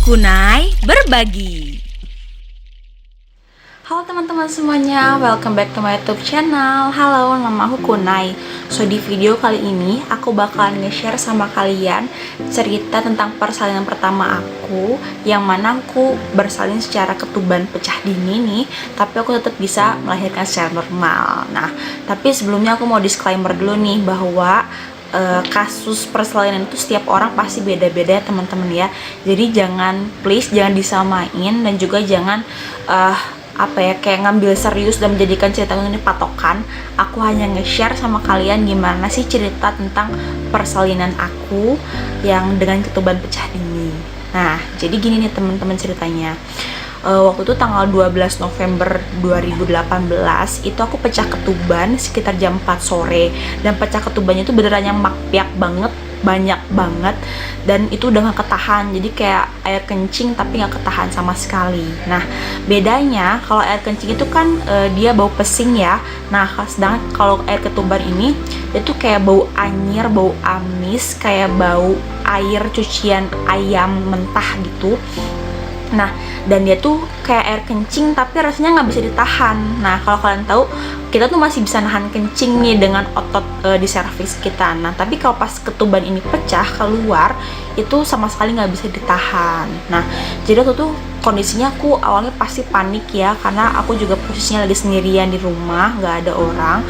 Kunai berbagi. Halo teman-teman semuanya, welcome back to my YouTube channel. Halo, nama aku Kunai. So di video kali ini aku bakalan nge-share sama kalian cerita tentang persalinan pertama aku, yang mana aku bersalin secara ketuban pecah dini nih, tapi aku tetap bisa melahirkan secara normal. Nah, tapi sebelumnya aku mau disclaimer dulu nih bahwa kasus persalinan itu setiap orang pasti beda-beda ya teman-teman ya. Jadi please jangan disamain, dan juga jangan kayak ngambil serius dan menjadikan cerita ini patokan. Aku hanya nge-share sama kalian gimana sih cerita tentang persalinan aku yang dengan ketuban pecah dini. Nah, jadi gini nih teman-teman ceritanya. Waktu itu tanggal 12 November 2018 itu aku pecah ketuban sekitar jam 4 sore, dan pecah ketubannya itu beneran yang makpiak banget, banyak banget, dan itu udah gak ketahan. Jadi kayak air kencing tapi gak ketahan sama sekali. Nah, bedanya kalau air kencing itu kan dia bau pesing ya. Nah, sedangkan kalau air ketuban ini itu kayak bau anyir, bau amis, kayak bau air cucian ayam mentah gitu. Nah, dan dia tuh kayak air kencing tapi rasanya nggak bisa ditahan. Nah, kalau kalian tahu, kita tuh masih bisa nahan kencing nih dengan otot di serviks kita. Nah, tapi kalau pas ketuban ini pecah keluar, itu sama sekali nggak bisa ditahan. Nah, jadi waktu itu kondisinya aku awalnya pasti panik ya, karena aku juga posisinya lagi sendirian di rumah, nggak ada orang.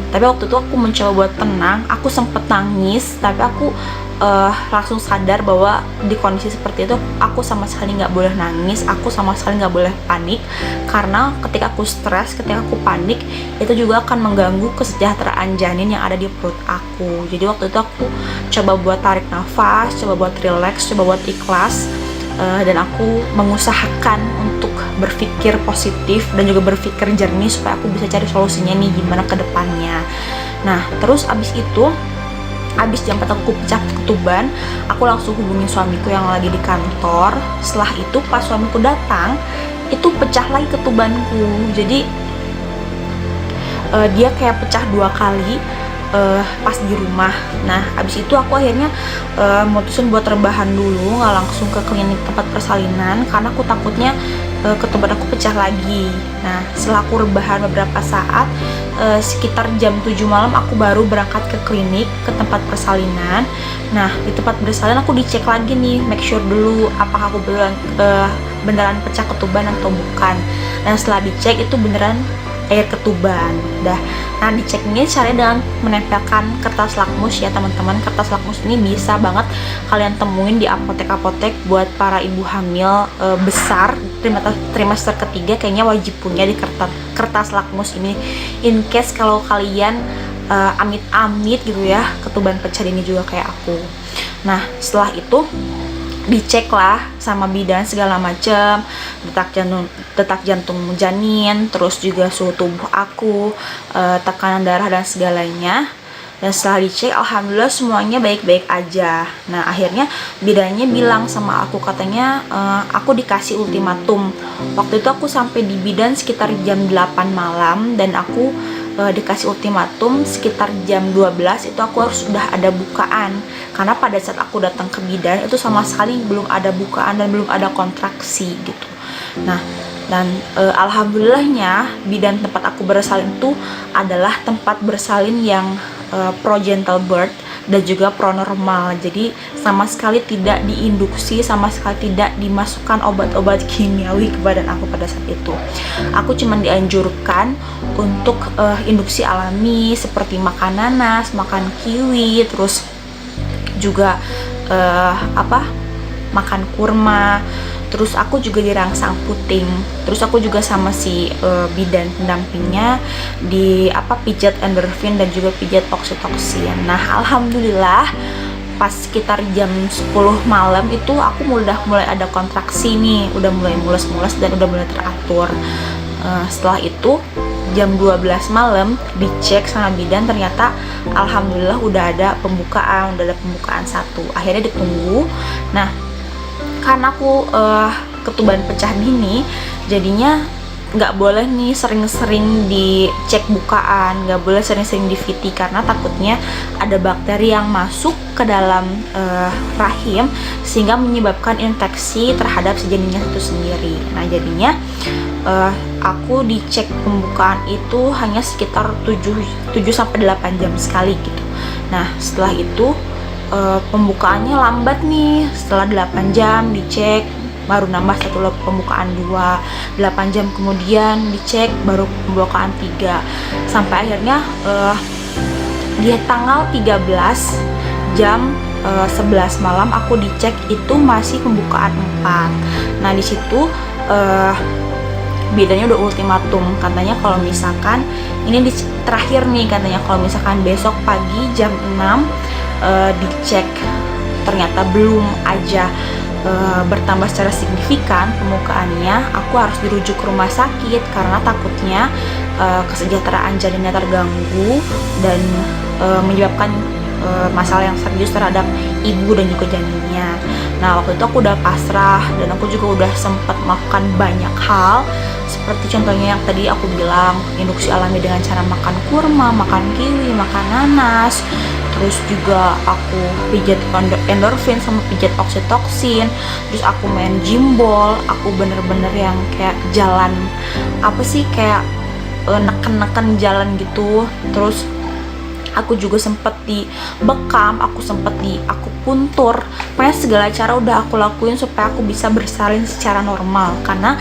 Tapi waktu itu aku mencoba buat tenang, aku sempet nangis, tapi aku langsung sadar bahwa di kondisi seperti itu aku sama sekali nggak boleh nangis, aku sama sekali nggak boleh panik, karena ketika aku stres, ketika aku panik, itu juga akan mengganggu kesejahteraan janin yang ada di perut aku. Jadi waktu itu aku coba buat tarik nafas, coba buat relax, coba buat ikhlas, dan aku mengusahakan untuk berpikir positif dan juga berpikir jernih supaya aku bisa cari solusinya nih gimana ke depannya. Nah, terus abis jam 4 aku pecah ketuban, aku langsung hubungi suamiku yang lagi di kantor. Setelah itu pas suamiku datang, itu pecah lagi ketubanku. Jadi dia kayak pecah 2 kali pas di rumah. Nah, abis itu aku akhirnya mutusin buat rebahan dulu, nggak langsung ke klinik tempat persalinan, karena aku takutnya ketuban aku pecah lagi. Nah, setelah aku rebahan beberapa saat, sekitar jam 7 malam aku baru berangkat ke klinik, ke tempat persalinan. Nah, di tempat persalinan aku dicek lagi nih, make sure dulu apakah aku beneran pecah ketuban atau bukan. Dan setelah dicek itu beneran air ketuban. Nah, dicek ini caranya dengan menempelkan kertas lakmus ya teman-teman. Kertas lakmus ini bisa banget kalian temuin di apotek-apotek buat para ibu hamil besar trimester ketiga, kayaknya wajib punya di kertas lakmus ini, in case kalau kalian amit-amit gitu ya ketuban pecah dini juga kayak aku. Nah, setelah itu dicek lah sama bidan segala macam, detak jantung janin, terus juga suhu tubuh aku, tekanan darah dan segalanya. Dan setelah dicek, alhamdulillah semuanya baik-baik aja. Nah, akhirnya bidannya bilang sama aku, katanya aku dikasih ultimatum. Waktu itu aku sampai di bidan sekitar jam 8 malam, dan aku dikasih ultimatum sekitar jam 12 itu aku harus sudah ada bukaan, karena pada saat aku datang ke bidan itu sama sekali belum ada bukaan dan belum ada kontraksi gitu. Nah, dan alhamdulillahnya bidan tempat aku bersalin itu adalah tempat bersalin yang pro gentle birth dan juga pro normal. Jadi sama sekali tidak diinduksi, sama sekali tidak dimasukkan obat-obat kimiawi ke badan aku pada saat itu. Aku cuma dianjurkan untuk induksi alami seperti makan nanas, makan kiwi, terus juga makan kurma. Terus aku juga dirangsang puting. Terus aku juga sama si bidan pendampingnya pijat endorfin dan juga pijat oksitoksin. Nah, alhamdulillah pas sekitar jam 10 malam itu aku mulai ada kontraksi nih, udah mulai mules-mules dan udah mulai teratur. Setelah itu jam 12 malam dicek sama bidan, ternyata alhamdulillah udah ada pembukaan 1. Akhirnya ditunggu. Nah, karena aku ketuban pecah dini, jadinya nggak boleh nih sering-sering dicek bukaan, nggak boleh sering-sering di VT karena takutnya ada bakteri yang masuk ke dalam rahim sehingga menyebabkan infeksi terhadap si janinnya itu sendiri. Nah jadinya aku dicek pembukaan itu hanya sekitar 7-8 jam sekali gitu. Nah setelah itu pembukaannya lambat nih, setelah 8 jam dicek baru nambah satu pembukaan 2, 8 jam kemudian dicek baru pembukaan 3, sampai akhirnya di tanggal 13 jam 11 malam aku dicek itu masih pembukaan 4. Nah di situ bidannya udah ultimatum, katanya kalau misalkan ini terakhir nih, katanya kalau misalkan besok pagi jam 6 dicek ternyata belum aja bertambah secara signifikan pembukaannya, aku harus dirujuk ke rumah sakit karena takutnya kesejahteraan janinnya terganggu dan menyebabkan masalah yang serius terhadap ibu dan juga janinnya. Nah waktu itu aku udah pasrah dan aku juga udah sempat melakukan banyak hal, seperti contohnya yang tadi aku bilang, induksi alami dengan cara makan kurma, makan kiwi, makan nanas. Terus juga aku pijat endorfin sama pijat oksitoksin. Terus aku main gym ball. Aku bener-bener yang kayak jalan kayak neken-neken jalan gitu. Terus aku juga sempet dibekam, aku puntur. Pokoknya segala cara udah aku lakuin supaya aku bisa bersalin secara normal karena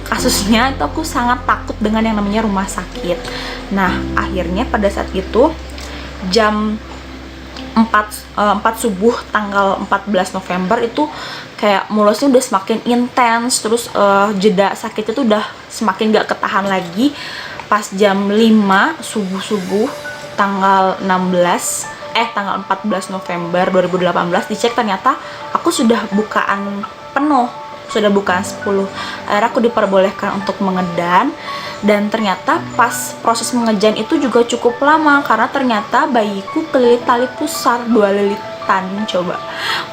kasusnya itu aku sangat takut dengan yang namanya rumah sakit. Nah akhirnya pada saat itu jam 4 subuh tanggal 14 November itu kayak mulusnya udah semakin intens, terus jeda sakitnya tuh udah semakin gak ketahan lagi. Pas jam 5 subuh tanggal 14 November 2018 dicek, ternyata aku sudah bukaan penuh, sudah bukaan 10. Akhirnya aku diperbolehkan untuk mengedan. Dan ternyata pas proses mengejan itu juga cukup lama karena ternyata bayiku kelilit tali pusar 2 lilitan, coba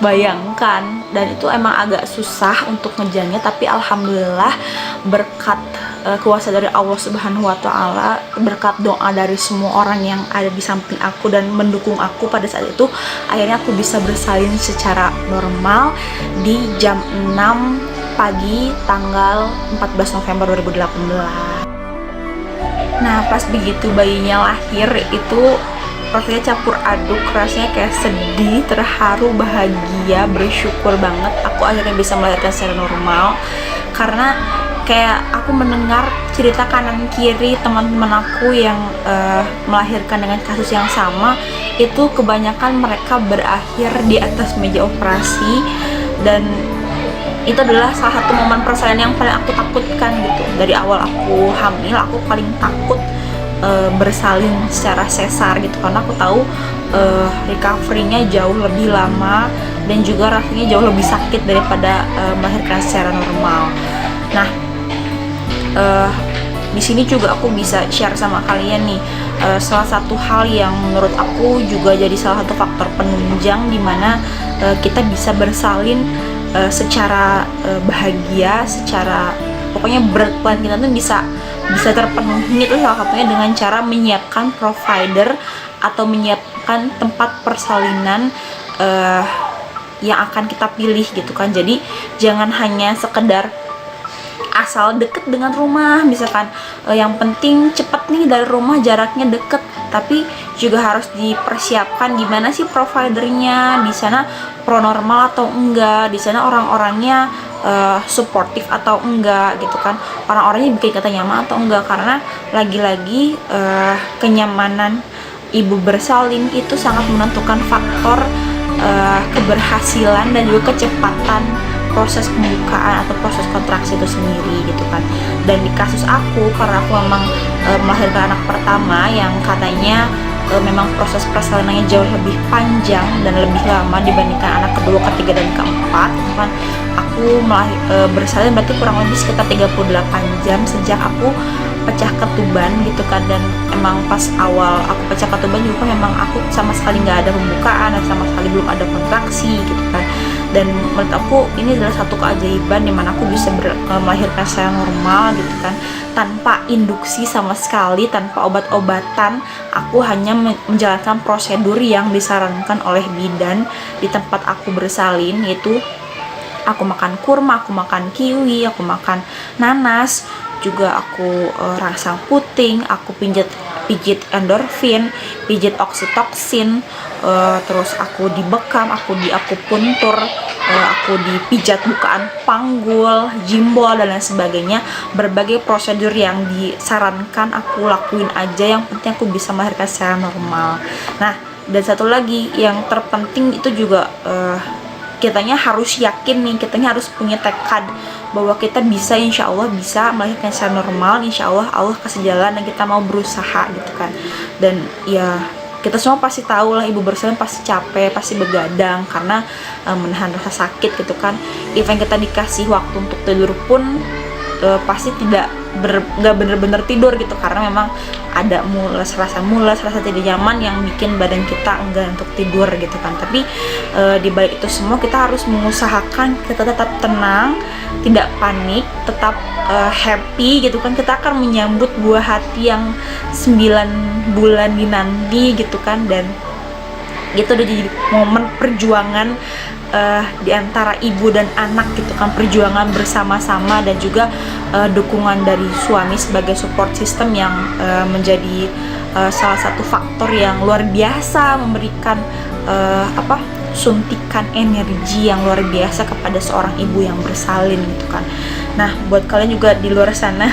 bayangkan. Dan itu emang agak susah untuk ngejannya, tapi alhamdulillah berkat kuasa dari Allah Subhanahu wa Ta'ala, berkat doa dari semua orang yang ada di samping aku dan mendukung aku pada saat itu, akhirnya aku bisa bersalin secara normal di jam 6 pagi tanggal 14 November 2018. Nah pas begitu bayinya lahir itu rasanya campur aduk, rasanya kayak sedih, terharu, bahagia, bersyukur banget aku akhirnya bisa melahirkan secara normal. Karena kayak aku mendengar cerita kanan kiri teman-teman aku yang melahirkan dengan kasus yang sama, itu kebanyakan mereka berakhir di atas meja operasi. Dan itu adalah salah satu momen persalinan yang paling aku takutkan gitu. Dari awal aku hamil, aku paling takut bersalin secara sesar gitu, karena aku tahu recovery-nya jauh lebih lama dan juga rasanya jauh lebih sakit daripada melahirkan secara normal. Nah di sini juga aku bisa share sama kalian nih salah satu hal yang menurut aku juga jadi salah satu faktor penunjang dimana kita bisa bersalin secara bahagia, secara pokoknya berat badan kita tuh bisa terpenuhi. Itu salah satunya dengan cara menyiapkan provider atau menyiapkan tempat persalinan yang akan kita pilih gitu kan. Jadi jangan hanya sekedar asal deket dengan rumah, misalkan yang penting cepet nih dari rumah, jaraknya deket, tapi juga harus dipersiapkan gimana sih providernya, di sana pro normal atau enggak, di sana orang-orangnya suportif atau enggak gitu kan, orang-orangnya bikin kita nyaman atau enggak. Karena lagi-lagi kenyamanan ibu bersalin itu sangat menentukan faktor keberhasilan dan juga kecepatan proses pembukaan atau proses kontraksi itu sendiri gitu kan. Dan di kasus aku, karena aku memang melahirkan anak pertama yang katanya memang proses persalinannya jauh lebih panjang dan lebih lama dibandingkan anak kedua, ketiga, dan keempat gitu kan. Aku bersalin berarti kurang lebih sekitar 38 jam sejak aku pecah ketuban gitu kan. Dan emang pas awal aku pecah ketuban juga memang aku sama sekali nggak ada pembukaan dan sama sekali belum ada kontraksi gitu kan. Dan menurut aku ini adalah satu keajaiban dimana aku bisa melahirkan secara normal gitu kan, tanpa induksi sama sekali, tanpa obat-obatan. Aku hanya menjalankan prosedur yang disarankan oleh bidan di tempat aku bersalin, yaitu aku makan kurma, aku makan kiwi, aku makan nanas, juga aku rangsang puting, aku pijit endorfin, pijit oksitoksin, terus aku dibekam, aku diakupuntur, aku dipijat bukaan panggul, jimbol, dan lain sebagainya. Berbagai prosedur yang disarankan aku lakuin aja, yang penting aku bisa melahirkan secara normal. Nah, dan satu lagi yang terpenting itu juga kitanya harus yakin nih, kitanya harus punya tekad bahwa kita bisa, insya Allah bisa melahirkan secara normal. Insya Allah Allah kasih jalan dan kita mau berusaha gitu kan. Dan ya kita semua pasti tahu lah, ibu bersalin pasti capek, pasti begadang karena menahan rasa sakit gitu kan. Even kita dikasih waktu untuk tidur pun pasti nggak bener-bener tidur gitu, karena memang ada rasa tidak nyaman yang bikin badan kita enggan untuk tidur gitu kan. Tapi di balik itu semua kita harus mengusahakan kita tetap tenang, tidak panik, tetap happy gitu kan. Kita akan menyambut buah hati yang 9 bulan dinanti gitu kan. Dan itu udah jadi momen perjuangan di antara ibu dan anak gitu kan, perjuangan bersama-sama, dan juga dukungan dari suami sebagai support system yang menjadi salah satu faktor yang luar biasa, memberikan suntikan energi yang luar biasa kepada seorang ibu yang bersalin gitu kan. Nah, buat kalian juga di luar sana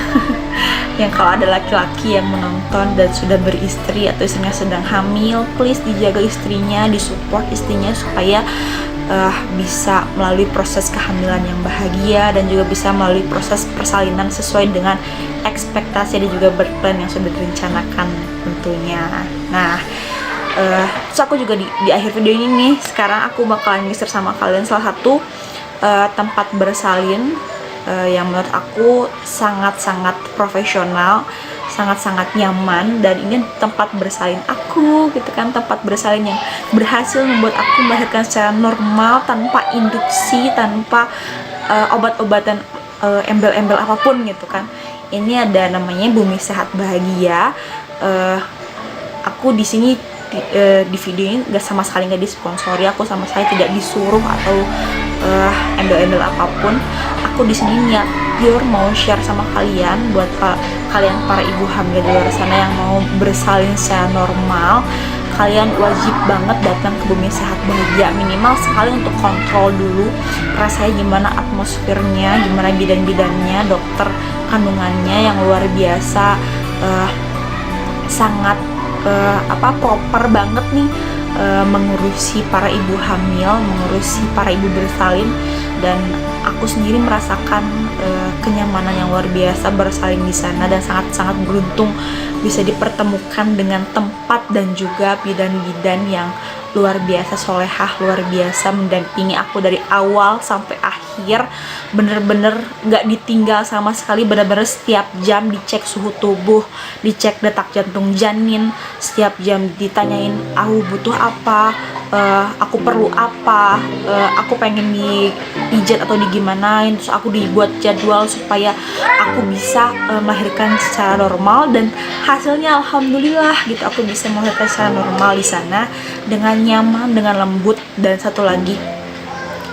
yang kalau ada laki-laki yang menonton dan sudah beristri atau istrinya sedang hamil, please dijaga istrinya, disupport istrinya supaya bisa melalui proses kehamilan yang bahagia, dan juga bisa melalui proses persalinan sesuai dengan ekspektasi dan juga plan yang sudah direncanakan tentunya. Nah, terus aku juga di akhir video ini nih, sekarang aku bakalan nge-share sama kalian salah satu tempat bersalin yang menurut aku sangat-sangat profesional, sangat-sangat nyaman, dan ini tempat bersalin aku gitu kan, tempat bersalin yang berhasil membuat aku melahirkan secara normal, tanpa induksi, tanpa obat-obatan embel-embel apapun gitu kan. Ini ada namanya Bumi Sehat Bahagia. Aku di sini di video ini sama sekali nggak disponsori, aku sama sekali tidak disuruh atau embel-embel apapun. Aku di sini niat pure mau share sama kalian, buat kalian para ibu hamil di luar sana yang mau bersalin secara normal. Kalian wajib banget datang ke Bumi Sehat Bahagia, minimal sekali untuk kontrol dulu rasanya gimana, atmosfernya gimana, bidan-bidannya, dokter kandungannya yang luar biasa, sangat proper banget nih, mengurusi para ibu hamil, mengurusi para ibu bersalin. Dan aku sendiri merasakan kenyamanan yang luar biasa bersalin di sana, dan sangat-sangat beruntung bisa dipertemukan dengan tempat dan juga bidan-bidan yang luar biasa solehah, luar biasa mendampingi aku dari awal sampai akhir. Bener-bener gak ditinggal sama sekali, bener-bener setiap jam dicek suhu tubuh, dicek detak jantung janin, setiap jam ditanyain aku butuh apa, aku perlu apa, aku pengen dipijat atau digimanain, terus aku dibuat jadwal supaya aku bisa melahirkan secara normal. Dan hasilnya alhamdulillah gitu, aku bisa melahirkan secara normal di sana dengan nyaman, dengan lembut. Dan satu lagi,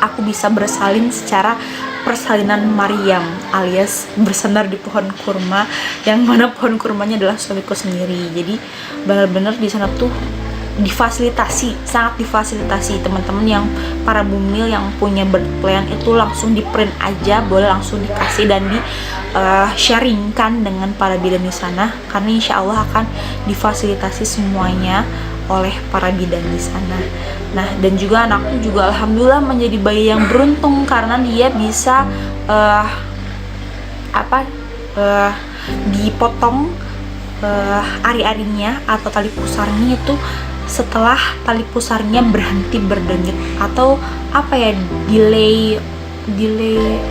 aku bisa bersalin secara persalinan Maryam, alias bersandar di pohon kurma, yang mana pohon kurmanya adalah suamiku sendiri. Jadi benar-benar di sana tuh sangat difasilitasi. Teman-teman yang para bumil yang punya birth plan itu langsung di print aja, boleh langsung dikasih dan di sharingkan dengan para bidan di sana, karena insya Allah akan difasilitasi semuanya oleh para bidan di sana. Nah, dan juga anakku juga alhamdulillah menjadi bayi yang beruntung, karena dia bisa dipotong ari-arinya atau tali pusarnya itu setelah tali pusarnya berhenti berdenyut, atau delay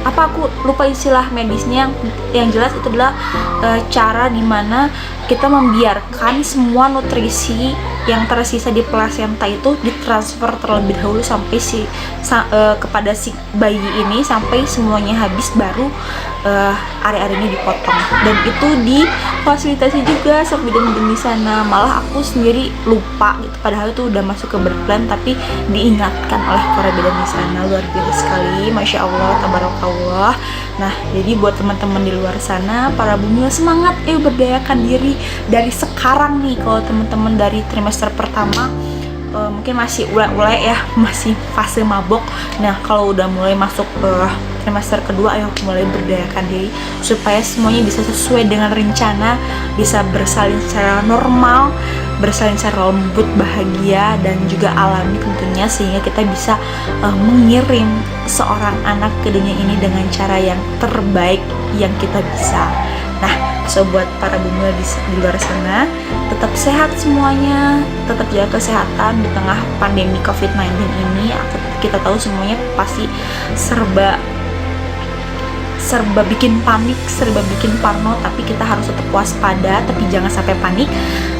aku lupa istilah medisnya. Yang jelas itu adalah cara dimana kita membiarkan semua nutrisi yang tersisa di plasenta itu ditransfer terlebih dahulu sampai si kepada si bayi ini sampai semuanya habis, baru ari-arinya dipotong. Dan itu difasilitasi juga sama bidan-bidan di sana. Malah aku sendiri lupa gitu, padahal itu udah masuk ke berplan, tapi diingatkan oleh para bidan di sana. Luar biasa sekali, masya Allah, tabarakallah. Nah, jadi buat teman-teman di luar sana, para bumil, semangat, berdayakan diri dari sekarang nih. Kalau teman-teman dari trimester pertama mungkin masih ulek-ulek ya, masih fase mabok. Nah, kalau udah mulai masuk trimester kedua, ayo mulai berdayakan diri supaya semuanya bisa sesuai dengan rencana, bisa bersalin secara normal, bersalin secara lembut, bahagia, dan juga alami tentunya, sehingga kita bisa mengirim seorang anak ke dunia ini dengan cara yang terbaik yang kita bisa. Nah, so buat para bumil di luar sana, tetap sehat semuanya, tetap jaga kesehatan di tengah pandemi COVID-19 ini. Kita tahu semuanya pasti serba bikin panik, serba bikin parno, tapi kita harus tetap waspada, tapi jangan sampai panik.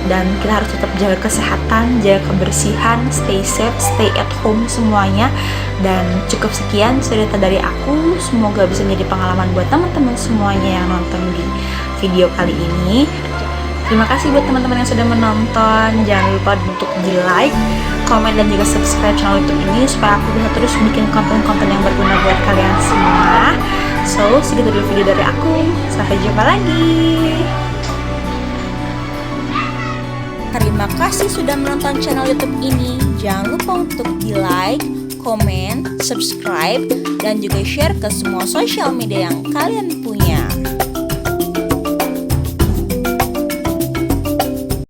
Dan kita harus tetap jaga kesehatan, jaga kebersihan, stay safe, stay at home semuanya. Dan cukup sekian cerita dari aku, semoga bisa menjadi pengalaman buat teman-teman semuanya yang nonton di video kali ini. Terima kasih buat teman-teman yang sudah menonton. Jangan lupa untuk di like, komen, dan juga subscribe channel YouTube ini supaya aku bisa terus bikin konten-konten yang berguna buat kalian semua. So, segitu dulu video dari aku. Sampai jumpa lagi. Terima kasih sudah menonton channel YouTube ini. Jangan lupa untuk di like, komen, subscribe, dan juga share ke semua sosial media yang kalian punya.